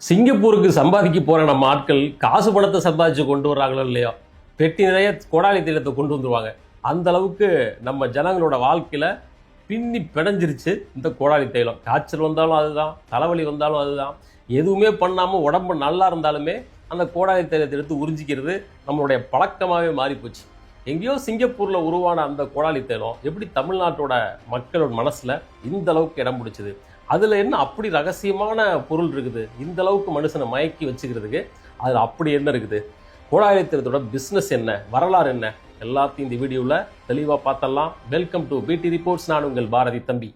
சிங்கப்பூருக்கு சம்பாதிக்க போற நம்ம ஆட்கள் காசு பணத்தை சம்பாதிச்சு கொண்டு வர்றாங்களோ இல்லையோ, பெட்டி நிறைய கோடாலி தைலத்தை கொண்டு வந்துருவாங்க. அந்த அளவுக்கு நம்ம ஜனங்களோட வாழ்க்கையில பின்னி பிணைஞ்சிருச்சு இந்த கோடாலி தைலம். காய்ச்சல் வந்தாலும் அதுதான், தலைவலி வந்தாலும் அதுதான். எதுவுமே பண்ணாம உடம்பு நல்லா இருந்தாலுமே அந்த கோடாலி தைலத்தை எடுத்து உறிஞ்சிக்கிறது நம்மளுடைய பழக்கமாகவே மாறி போச்சு. எங்கேயோ சிங்கப்பூர்ல உருவான அந்த கோடாலி தைலம் எப்படி தமிழ்நாட்டோட மக்களோட மனசுல இந்த அளவுக்கு இடம் பிடிச்சது? அதுல என்ன அப்படி ரகசியமான பொருள் இருக்குது இந்த அளவுக்கு மனுஷனை மயக்கி வச்சுக்கிறதுக்கு? அதுல அப்படி என்ன இருக்குது? கோடாலி தைலத்தோட பிசினஸ் என்ன, வரலாறு என்ன, எல்லாத்தையும் இந்த வீடியோவில் தெளிவாக பார்த்தலாம். வெல்கம் டு பிடி ரிப்போர்ட்ஸ். நான் உங்கள் பாரதி தம்பி.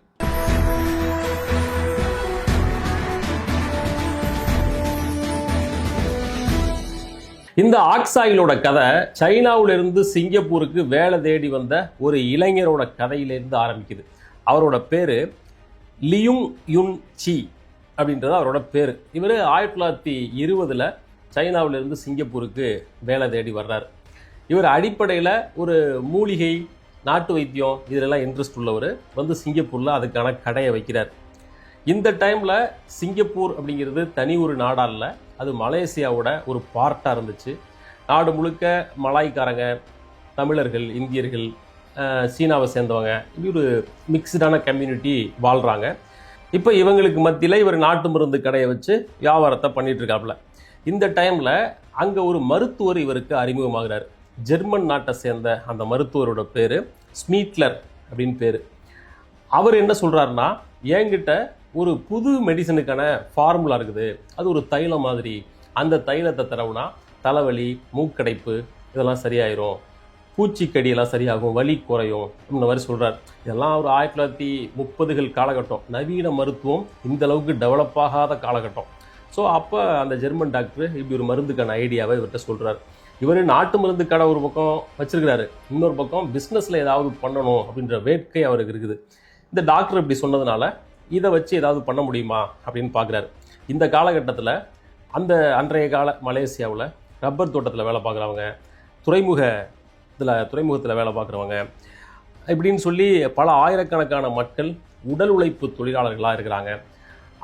இந்த ஆக்சாயிலோட கதை சைனாவிலிருந்து சிங்கப்பூருக்கு வேலை தேடி வந்த ஒரு இளைஞரோட கதையிலிருந்து ஆரம்பிக்குது. அவரோட பேரு லியுங் யுன் சி அப்படின்றது அவரோட பேர். இவர் 1920 சைனாவிலிருந்து சிங்கப்பூருக்கு வேலை தேடி வர்றார். இவர் அடிப்படையில் ஒரு மூலிகை, நாட்டு வைத்தியம் இதிலெல்லாம் இன்ட்ரெஸ்ட் உள்ளவர். வந்து சிங்கப்பூரில் அதுக்கான கடையை வைக்கிறார். இந்த டைமில் சிங்கப்பூர் அப்படிங்கிறது தனி ஒரு நாடாக இல்லை, அது மலேசியாவோட ஒரு பார்ட்டாக இருந்துச்சு. நாடு முழுக்க மலாய்க்காரங்க, தமிழர்கள், இந்தியர்கள், சீனாவை சேர்ந்தவங்க, இப்படி ஒரு மிக்சடான கம்யூனிட்டி வாழ்கிறாங்க. இப்போ இவங்களுக்கு மத்தியில் இவர் நாட்டு மருந்து கடையை வச்சு வியாபாரத்தை பண்ணிட்டு இருக்காப்புல. இந்த டைமில் அங்கே ஒரு மருத்துவர் இவருக்கு அறிமுகமாகிறார். ஜெர்மன் நாட்டை சேர்ந்த அந்த மருத்துவரோட பேர் ஸ்மீட்லர் அப்படின்னு பேர். அவர் என்ன சொல்கிறாருன்னா, என்கிட்ட ஒரு புது மெடிசனுக்கான ஃபார்முலா இருக்குது, அது ஒரு தைலம் மாதிரி. அந்த தைலத்தை தரவுனா தலைவலி, மூக்கடைப்பு இதெல்லாம் சரியாயிரும், பூச்சிக்கடியெல்லாம் சரியாகும், வலி குறையும், இந்த மாதிரி சொல்கிறார். இதெல்லாம் ஒரு 1930கள் காலகட்டம். நவீன மருத்துவம் இந்த அளவுக்கு டெவலப் ஆகாத காலகட்டம். ஸோ அப்போ அந்த ஜெர்மன் டாக்டர் இப்படி ஒரு மருந்துக்கான ஐடியாவை இவர்கிட்ட சொல்கிறார். இவர் நாட்டு மருந்து கடை ஒரு பக்கம் வச்சிருக்கிறாரு, இன்னொரு பக்கம் பிஸ்னஸில் ஏதாவது பண்ணணும் அப்படின்ற வேட்கை அவருக்கு இருக்குது. இந்த டாக்டர் இப்படி சொன்னதுனால இதை வச்சு ஏதாவது பண்ண முடியுமா அப்படின்னு பார்க்குறாரு. இந்த காலகட்டத்தில் அன்றைய கால மலேசியாவில் ரப்பர் தோட்டத்தில் வேலை பார்க்குறவங்க, துறைமுகத்தில் வேலை பார்க்குறவங்க இப்படின்னு சொல்லி பல ஆயிரக்கணக்கான மக்கள் உடல் உழைப்பு தொழிலாளர்களாக இருக்கிறாங்க.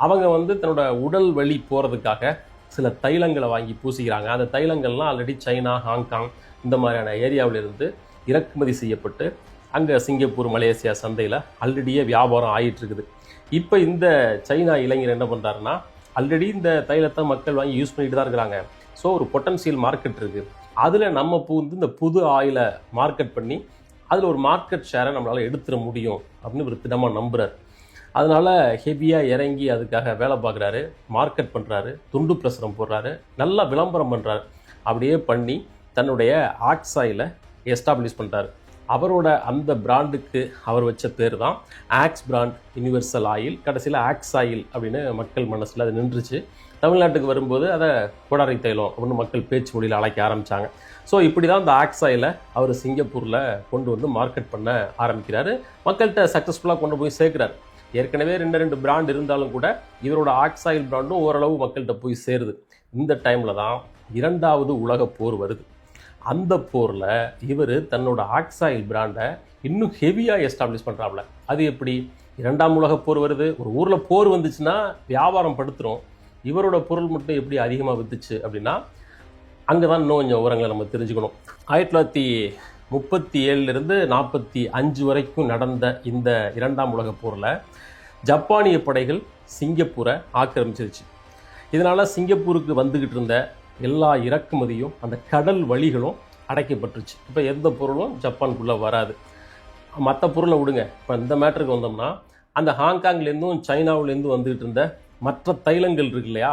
அவங்க வந்து தன்னோட உடல் வலி போகிறதுக்காக சில தைலங்களை வாங்கி பூசிக்கிறாங்க. அந்த தைலங்கள்லாம் ஆல்ரெடி சைனா, ஹாங்காங் இந்த மாதிரியான ஏரியாவிலிருந்து இறக்குமதி செய்யப்பட்டு அங்கே சிங்கப்பூர், மலேசியா சந்தையில் ஆல்ரெடியே வியாபாரம் ஆகிட்டு இருக்குது. இப்போ இந்த சைனா இளைஞர் என்ன பண்ணுறாருன்னா, ஆல்ரெடி இந்த தைலத்தை மக்கள் வாங்கி யூஸ் பண்ணிட்டு தான் இருக்கிறாங்க. ஸோ ஒரு பொட்டன்ஷியல் மார்க்கெட் இருக்குது, அதில் நம்ம இந்த புது ஆயிலை மார்க்கெட் பண்ணி அதில் ஒரு மார்க்கெட் ஷேரை நம்மளால் எடுத்துட முடியும் அப்படின்னு ஒரு திடமாக நம்புகிறார். அதனால் ஹெவியாக இறங்கி அதுக்காக வேலை பார்க்குறாரு, மார்க்கெட் பண்ணுறாரு, துண்டு பிரசுரம் போடுறாரு, நல்லா விளம்பரம் பண்ணுறாரு. அப்படியே பண்ணி தன்னுடைய ஆக்ஸாயிலை எஸ்டாப்ளிஷ் பண்ணுறாரு. அவரோட அந்த பிராண்டுக்கு அவர் வச்ச பேர் தான் ஆக்ஸ் பிராண்ட் யுனிவர்சல் ஆயில். கடைசியில் ஆக்ஸ் ஆயில் அப்படின்னு மக்கள் மனசில் அது நின்றுச்சு. தமிழ்நாட்டுக்கு வரும்போது அதை கோடாரி தைலம் அப்படின்னு மக்கள் பேச்சு மொழியில் அழைக்க ஆரம்பித்தாங்க. ஸோ இப்படி தான் இந்த ஆக்ஸ் ஆயிலை அவர் சிங்கப்பூரில் கொண்டு வந்து மார்க்கெட் பண்ண ஆரம்பிக்கிறாரு. மக்கள்கிட்ட சக்ஸஸ்ஃபுல்லாக கொண்டு போய் சேர்க்குறாரு. ஏற்கனவே ரெண்டு பிராண்ட் இருந்தாலும் கூட இவரோட ஆக்ஸ் ஆயில் பிராண்டும் ஓரளவு மக்கள்கிட்ட போய் சேருது. இந்த டைமில் தான் 2வது உலகப் போர் வருது. அந்த போரில் இவர் தன்னோட ஆக்ஸ் ஆயில் பிராண்டை இன்னும் ஹெவியாக எஸ்டாப்ளிஷ் பண்ணுறாப்புல. அது எப்படி? 2ஆம் உலகப் போர் வருது, ஒரு ஊரில் போர் வந்துச்சுன்னா வியாபாரம் படுத்துரும். இவரோட பொருள் மட்டும் எப்படி அதிகமாக விற்றுச்சு அப்படின்னா, அங்கே தான் இன்னும் கொஞ்சம் விவரங்களை நம்ம தெரிஞ்சுக்கணும். 1937 45 வரைக்கும் நடந்த இந்த 2ஆம் உலகப் போரில் ஜப்பானிய படைகள் சிங்கப்பூரை ஆக்கிரமிச்சிருச்சு. இதனால் சிங்கப்பூருக்கு வந்துக்கிட்டு இருந்த எல்லா இறக்குமதியும், அந்த கடல் வழிகளும் அடைக்கப்பட்டுருச்சு. இப்போ எந்த பொருளும் ஜப்பானுக்குள்ளே வராது. மற்ற பொருளை விடுங்க, இப்போ இந்த மேட்டருக்கு வந்தோம்னா, அந்த ஹாங்காங்லேருந்தும் சைனாவிலேருந்து வந்துக்கிட்டு இருந்த மற்ற தைலங்கள் இருக்கு இல்லையா,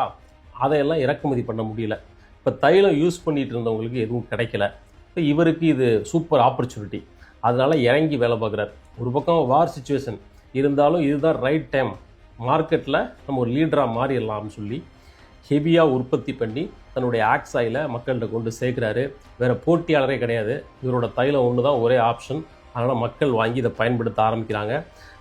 அதையெல்லாம் இறக்குமதி பண்ண முடியல. இப்போ தைலம் யூஸ் பண்ணிகிட்டு இருந்தவங்களுக்கு எதுவும் கிடைக்கல. இப்போ இவருக்கு இது சூப்பர் ஆப்பர்ச்சுனிட்டி. அதனால் இறங்கி வேலை பார்க்குறாரு. ஒரு பக்கம் வார் சுச்சுவேஷன் இருந்தாலும் இதுதான் ரைட் டைம், மார்க்கெட்டில் நம்ம ஒரு லீடராக மாறிடலாம்னு சொல்லி ஹெவியாக உற்பத்தி பண்ணி தன்னுடைய ஆக்ஸ் ஆயிலை மக்கள்கிட்ட கொண்டு சேர்க்குறாரு. வேறு போட்டியாளரே கிடையாது, இவரோட தைலம் ஒன்று தான் ஒரே ஆப்ஷன். அதனால் மக்கள் வாங்கி இதை பயன்படுத்த ஆரம்பிக்கிறாங்க.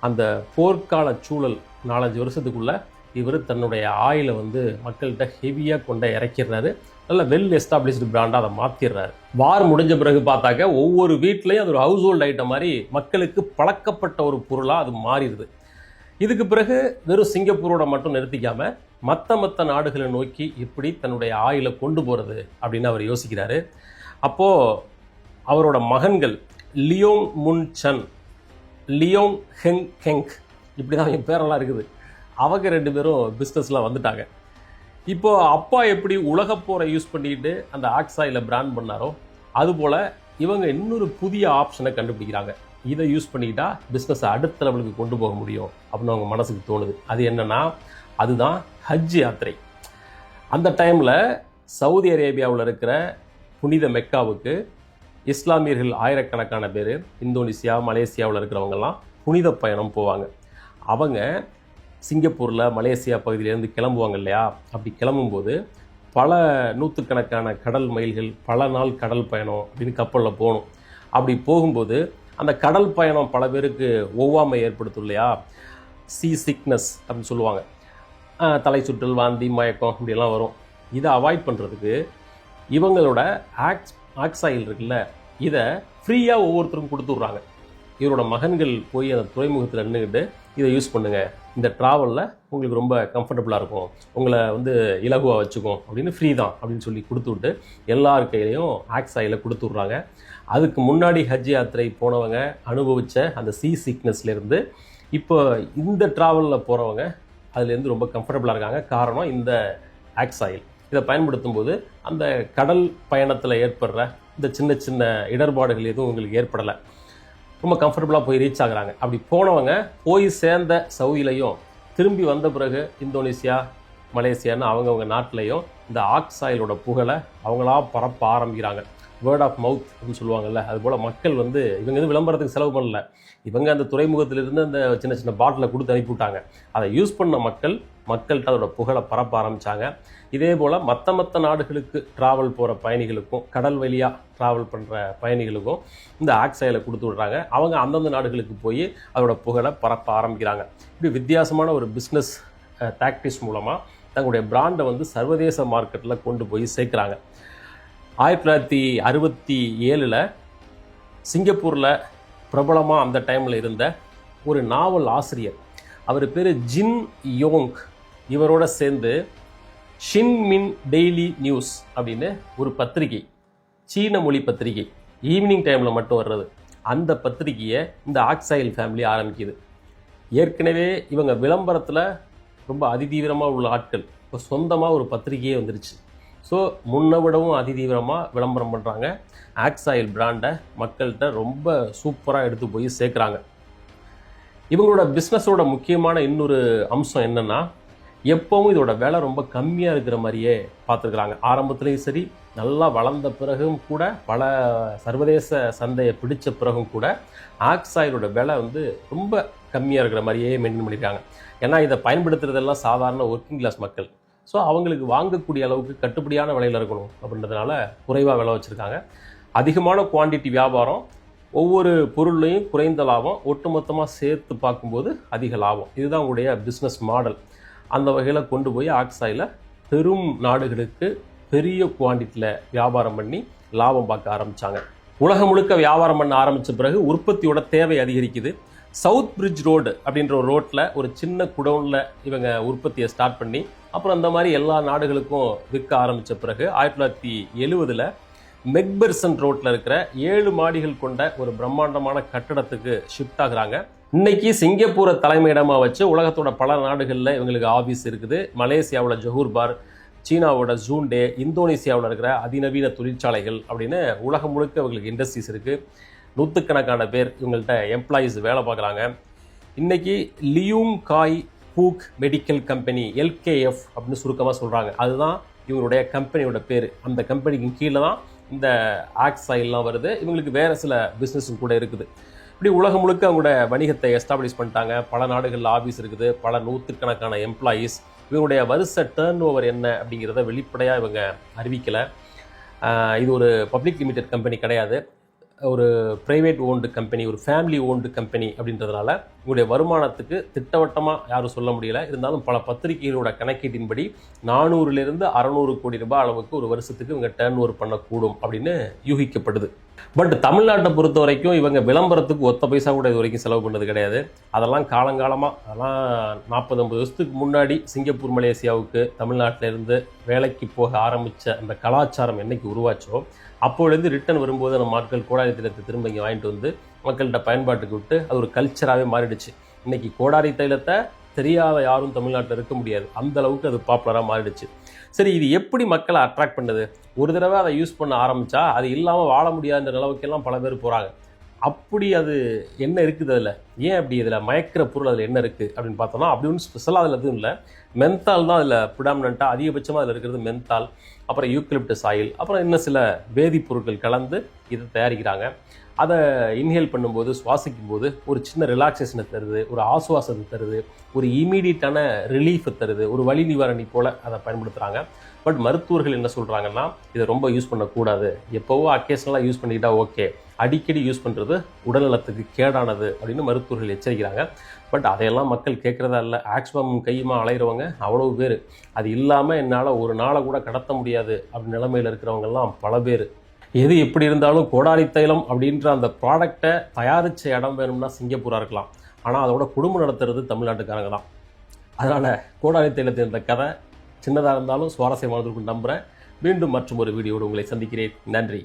அந்த போர்க்கால சூழல் 4-5 வருஷத்துக்குள்ளே இவர் தன்னுடைய ஆயிலை வந்து மக்கள்கிட்ட ஹெவியாக கொண்டு இறக்கிறாரு. நல்ல வெல் எஸ்டாப்ளிஷ்டு பிராண்டாக அதை மாற்றிடுறாரு. வார் முடிஞ்ச பிறகு பார்த்தாக்க ஒவ்வொரு வீட்லேயும் அது ஒரு ஹவுஸ் ஹோல்டு ஐட்டம் மாதிரி மக்களுக்கு பழக்கப்பட்ட ஒரு பொருளாக அது மாறிடுது. இதுக்கு பிறகு வெறும் சிங்கப்பூரோட மட்டும் நிறுத்திக்காமல் மற்ற நாடுகளை நோக்கி எப்படி தன்னுடைய ஆயிலை கொண்டு போகிறது அப்படின்னு அவர் யோசிக்கிறாரு. அப்போது அவரோட மகன்கள் லியோங் முன் சன், லியோங் ஹெங் கெங், இப்படி தான் அவங்க பேரெல்லாம் இருக்குது. அவங்க 2 பேரும் பிஸ்னஸில் வந்துட்டாங்க. இப்போது அப்பா எப்படி உலகப்போரை யூஸ் பண்ணிக்கிட்டு அந்த ஆக்ஸாயிலை பிராண்ட் பண்ணாரோ அதுபோல் இவங்க இன்னொரு புதிய ஆப்ஷனை கண்டுபிடிக்கிறாங்க. இதை யூஸ் பண்ணிக்கிட்டா பிஸ்னஸை அடுத்த லெவலுக்கு கொண்டு போக முடியும் அப்படின்னு அவங்க மனசுக்கு தோணுது. அது என்னென்னா, அதுதான் ஹஜ் யாத்திரை. அந்த டைமில் சவுதி அரேபியாவில் இருக்கிற புனித மெக்காவுக்கு இஸ்லாமியர்கள் ஆயிரக்கணக்கான பேர், இந்தோனேசியா மலேசியாவில் இருக்கிறவங்கெல்லாம் புனித பயணம் போவாங்க. அவங்க சிங்கப்பூரில் மலேசியா பகுதியிலேருந்து கிளம்புவாங்க இல்லையா? அப்படி கிளம்பும்போது பல நூற்றுக்கணக்கான கடல் மைல்கள், பல நாள் கடல் பயணம் அப்படின்னு கப்பலில் போகணும். அப்படி போகும்போது அந்த கடல் பயணம் பல பேருக்கு ஒவ்வாமை ஏற்படுத்தும் இல்லையா? சீ சிக்னஸ் அப்படின்னு சொல்லுவாங்க. தலை சுற்றல், வாந்தி, மயக்கம் இப்படியெல்லாம் வரும். இதை அவாய்ட் பண்ணுறதுக்கு இவங்களோட ஆக்ஸாயில் இருக்குல்ல, இதை ஃப்ரீயாக ஒவ்வொருத்தருக்கும் கொடுத்துட்றாங்க. இவரோட மகன்கள் போய் அந்த துறைமுகத்தில் நின்றுக்கிட்டு இதை யூஸ் பண்ணுங்கள், இந்த ட்ராவலில் உங்களுக்கு ரொம்ப கம்ஃபர்டபுளாக இருக்கும், உங்களை இலகுவாக வச்சுக்கும் அப்படின்னு ஃப்ரீ தான் அப்படின்னு சொல்லி கொடுத்துவிட்டு எல்லார் கையிலையும் ஆக்ஸாயிலை கொடுத்துட்றாங்க. அதுக்கு முன்னாடி ஹஜ் யாத்திரை போனவங்க அனுபவித்த அந்த சீ சிக்னஸ்லேருந்து இப்போ இந்த ட்ராவலில் போகிறவங்க அதுலேருந்து ரொம்ப கம்ஃபர்டபுளாக இருக்காங்க. காரணம் இந்த ஆக்ஸாயில். இதை பயன்படுத்தும் போது அந்த கடல் பயணத்தில் ஏற்படுற இந்த சின்ன சின்ன இடர்பாடுகள் எதுவும் உங்களுக்கு ஏற்படலை. ரொம்ப கம்ஃபர்டபுளாக போய் ரீச் ஆகுறாங்க. அப்படி போனவங்க போய் சேர்ந்த சவுதியிலையும் திரும்பி வந்த பிறகு இந்தோனேசியா மலேசியான்னு அவங்கவுங்க நாட்டிலையும் இந்த ஆக்ஸாயிலோட புகழை அவங்களா பரப்ப ஆரம்பிக்கிறாங்க. வேர்ட் ஆஃப் மவுத் அப்படின்னு சொல்லுவாங்கல்ல, அதுபோல் மக்கள் இவங்க விளம்பரத்துக்கு செலவு பண்ணல. இவங்க அந்த துறைமுகத்திலிருந்து அந்த சின்ன சின்ன பாட்டிலை கொடுத்து அனுப்பிவிட்டாங்க. அதை யூஸ் பண்ண மக்கள்கிட்ட அதோட புகழை பரப்ப ஆரம்பித்தாங்க. இதே போல் மற்ற நாடுகளுக்கு ட்ராவல் போகிற பயணிகளுக்கும், கடல் வழியாக ட்ராவல் பண்ணுற பயணிகளுக்கும் இந்த ஆக்ஸாயிலை கொடுத்து விட்றாங்க. அவங்க அந்தந்த நாடுகளுக்கு போய் அதோட புகழை பரப்ப ஆரம்பிக்கிறாங்க. இப்படி வித்தியாசமான ஒரு பிஸ்னஸ் டாக்டிக்ஸ் மூலமாக தங்களுடைய பிராண்டை சர்வதேச மார்க்கெட்டில் கொண்டு போய் சேர்க்குறாங்க. 1967 சிங்கப்பூரில் பிரபலமாக அந்த டைமில் இருந்த ஒரு நாவல் ஆசிரியர், அவர் பேர் ஜின் யோங், இவரோட சேர்ந்து ஷின் மின் டெய்லி நியூஸ் அப்படின்னு ஒரு பத்திரிகை, சீன மொழி பத்திரிகை, ஈவினிங் டைமில் மட்டும் வர்றது, அந்த பத்திரிகையை இந்த ஆக்ஸாயில் ஃபேமிலி ஆரம்பிக்குது. ஏற்கனவே இவங்க விளம்பரத்தில் ரொம்ப அதிதீவிரமாக உள்ள ஆட்கள், இப்போ சொந்தமாக ஒரு பத்திரிகையே வந்துருச்சு. ஸோ முன்னை விடவும் அதிதீவிரமாக விளம்பரம் பண்ணுறாங்க. ஆக்ஸாயில் பிராண்டை மக்கள்கிட்ட ரொம்ப சூப்பராக எடுத்து போய் சேர்க்குறாங்க. இவங்களோட பிஸ்னஸோட முக்கியமான இன்னொரு அம்சம் என்னென்னா, எப்போவும் இதோட விலை ரொம்ப கம்மியாக இருக்கிற மாதிரியே பார்த்துருக்குறாங்க. ஆரம்பத்துலேயும் சரி, நல்லா வளர்ந்த பிறகும் கூட, பல சர்வதேச சந்தையை பிடித்த பிறகும் கூட ஆக்ஸாயிலோட விலை ரொம்ப கம்மியாக இருக்கிற மாதிரியே மெயின்டைன் பண்ணியிருக்காங்க. ஏன்னா இதை பயன்படுத்துறதெல்லாம் சாதாரண ஒர்க்கிங் கிளாஸ் மக்கள். ஸோ அவங்களுக்கு வாங்கக்கூடிய அளவுக்கு கட்டுப்படியான விலையில் இருக்கணும் அப்படின்றதுனால குறைவாக விலை வச்சுருக்காங்க. அதிகமான குவான்டிட்டி வியாபாரம், ஒவ்வொரு பொருள்லையும் குறைந்த லாபம், ஒட்டுமொத்தமாக சேர்த்து பார்க்கும்போது அதிக லாபம். இதுதான் உங்களுடைய பிஸ்னஸ் மாடல். அந்த வகையில் கொண்டு போய் ஆக்ஸாயிலை பெரும் நாடுகளுக்கு பெரிய குவான்டிட்டியில் வியாபாரம் பண்ணி லாபம் பார்க்க ஆரம்பித்தாங்க. உலகம் முழுக்க வியாபாரம் பண்ண ஆரம்பித்த பிறகு உற்பத்தியோட தேவை அதிகரிக்குது. சவுத் பிரிட்ஜ் ரோடு அப்படின்ற ஒரு ரோட்டில் ஒரு சின்ன குடவுனில் இவங்க உற்பத்தியை ஸ்டார்ட் பண்ணி அப்புறம் அந்த மாதிரி எல்லா நாடுகளுக்கும் விற்க ஆரம்பித்த பிறகு 1970 மெக்பெர்சன் ரோட்டில் இருக்கிற 7 மாடிகள் கொண்ட ஒரு பிரம்மாண்டமான கட்டடத்துக்கு ஷிஃப்ட் ஆகுறாங்க. இன்னைக்கு சிங்கப்பூரை தலைமையிடமாக வச்சு உலகத்தோட பல நாடுகளில் இவங்களுக்கு ஆஃபீஸ் இருக்குது. மலேசியாவோட ஜொஹூர் பார், சீனாவோட ஜூண்டே, இந்தோனேசியாவில் இருக்கிற அதிநவீன தொழிற்சாலைகள் அப்படின்னு உலகம் முழுக்க இவங்களுக்கு இண்டஸ்ட்ரீஸ் இருக்குது. நூற்றுக்கணக்கான பேர் இவங்கள்ட்ட எம்ப்ளாயீஸ் வேலை பார்க்குறாங்க. இன்றைக்கி லியூங் காய் ஹூக் மெடிக்கல் கம்பெனி, LKF அப்படின்னு சுருக்கமாக சொல்கிறாங்க. அதுதான் இவங்களுடைய கம்பெனியோட பேர். அந்த கம்பெனிக்கு கீழே தான் இந்த ஆக்ஸாயில்லாம் வருது. இவங்களுக்கு வேறு சில பிஸ்னஸும் கூட இருக்குது. இப்படி உலகம் முழுக்க அவங்களோட வணிகத்தை எஸ்டாப்ளிஷ் பண்ணிட்டாங்க. பல நாடுகளில் ஆஃபீஸ் இருக்குது, பல நூற்றுக்கணக்கான எம்ப்ளாயீஸ். இவங்களுடைய வருஷ டர்ன் ஓவர் என்ன அப்படிங்கிறத வெளிப்படையாக இவங்க அறிவிக்கலை. இது ஒரு பப்ளிக் லிமிடெட் கம்பெனி கிடையாது, ஒரு ப்ரைவேட் ஓன்டு கம்பெனி, ஒரு ஃபேமிலி ஓன்டு கம்பெனி அப்படின்றதுனால இவங்களுடைய வருமானத்துக்கு திட்டவட்டமாக யாரும் சொல்ல முடியல. இருந்தாலும் பல பத்திரிகைகளோட கணக்கீட்டின்படி 400 to 600 கோடி ரூபாய் அளவுக்கு ஒரு வருஷத்துக்கு இவங்க டர்ன் ஓவர் பண்ணக்கூடும் அப்படின்னு யூகிக்கப்படுது. பட் தமிழ்நாட்டை பொறுத்த வரைக்கும் இவங்க விளம்பரத்துக்கு ஒத்த பைசா கூட இது வரைக்கும் செலவு பண்ணது கிடையாது. அதெல்லாம் காலங்காலமாக, அதெல்லாம் 40-50 வருஷத்துக்கு முன்னாடி சிங்கப்பூர் மலேசியாவுக்கு தமிழ்நாட்டிலேருந்து வேலைக்கு போக ஆரம்பித்த அந்த கலாச்சாரம் என்னைக்கு உருவாச்சோ அப்போலேருந்து ரிட்டன் வரும்போது நம்ம மக்கள் கோடாரி தைலத்தை திரும்ப இங்கே வாங்கிட்டு வந்து மக்கள்கிட்ட பயன்பாட்டுக்கு விட்டு அது ஒரு கல்ச்சராகவே மாறிடுச்சு. இன்றைக்கி கோடாரி தைலத்தை தெரியாத யாரும் தமிழ்நாட்டில் இருக்க முடியாது, அந்த அளவுக்கு அது பாப்புலராக மாறிடுச்சு. சரி, இது எப்படி மக்களை அட்ராக்ட் பண்ணுது? ஒரு தடவை அதை யூஸ் பண்ண ஆரம்பித்தா அது இல்லாமல் வாழ முடியாத நிலவுக்கெல்லாம் பல பேர் போகிறாங்க. அப்படி அது என்ன இருக்குது அதில்? ஏன் அப்படி இதில் மயக்கிற பொருள் அதில் என்ன இருக்குது அப்படின்னு பார்த்தோம்னா, அப்படி ஒன்றும் ஸ்பெஷலாக அதில் எதுவும் இல்லை. மென்தால் தான் அதில் ப்ரிடாமினண்ட்டாக அதிகபட்சமாக அதில் இருக்கிறது மென்தால், அப்புறம் யூக்கலிப்டஸ் ஆயில், அப்புறம் இன்னும் சில வேதிப்பொருட்கள் கலந்து இதை தயாரிக்கிறாங்க. அதை இன்ஹேல் பண்ணும்போது, சுவாசிக்கும் போது ஒரு சின்ன ரிலாக்ஸேஷனை தருது, ஒரு ஆசுவாசத்தை தருது, ஒரு இமீடியட்டான ரிலீஃபை தருது, ஒரு வலி நிவாரணி போல் அதை பயன்படுத்துகிறாங்க. பட் மருத்துவர்கள் என்ன சொல்கிறாங்கன்னா, இதை ரொம்ப யூஸ் பண்ணக்கூடாது, எப்போவோ அக்கேஷனலாக யூஸ் பண்ணிக்கிட்டா ஓகே, அடிக்கடி யூஸ் பண்ணுறது உடல்நலத்துக்கு கேடானது அப்படின்னு மருத்துவர்கள் எச்சரிக்கிறாங்க. பட் அதையெல்லாம் மக்கள் கேட்குறதா இல்லை. ஆக்ஸ்பம் கையுமா அலைகிறவங்க அவ்வளோ பேர். அது இல்லாமல் என்னால் ஒரு நாளை கூட கடத்த முடியாது அப்படின்னு நிலைமையில் இருக்கிறவங்கெல்லாம் பல பேர். எது எப்படி இருந்தாலும் கோடாரி தைலம் அப்படின்ற அந்த ப்ராடக்டை தயாரித்த இடம் வேணும்னா சிங்கப்பூராக இருக்கலாம். ஆனால் அதோட குடும்பம் நடத்துறது தமிழ்நாட்டுக்காரங்க தான். அதனால் கோடாரி தைலத்தின் இந்த கதை சின்னதாக இருந்தாலும் சுவாரஸ்யமானதுக்கு நம்புகிறேன். மீண்டும் மற்றும் ஒரு வீடியோடு உங்களை சந்திக்கிறேன். நன்றி.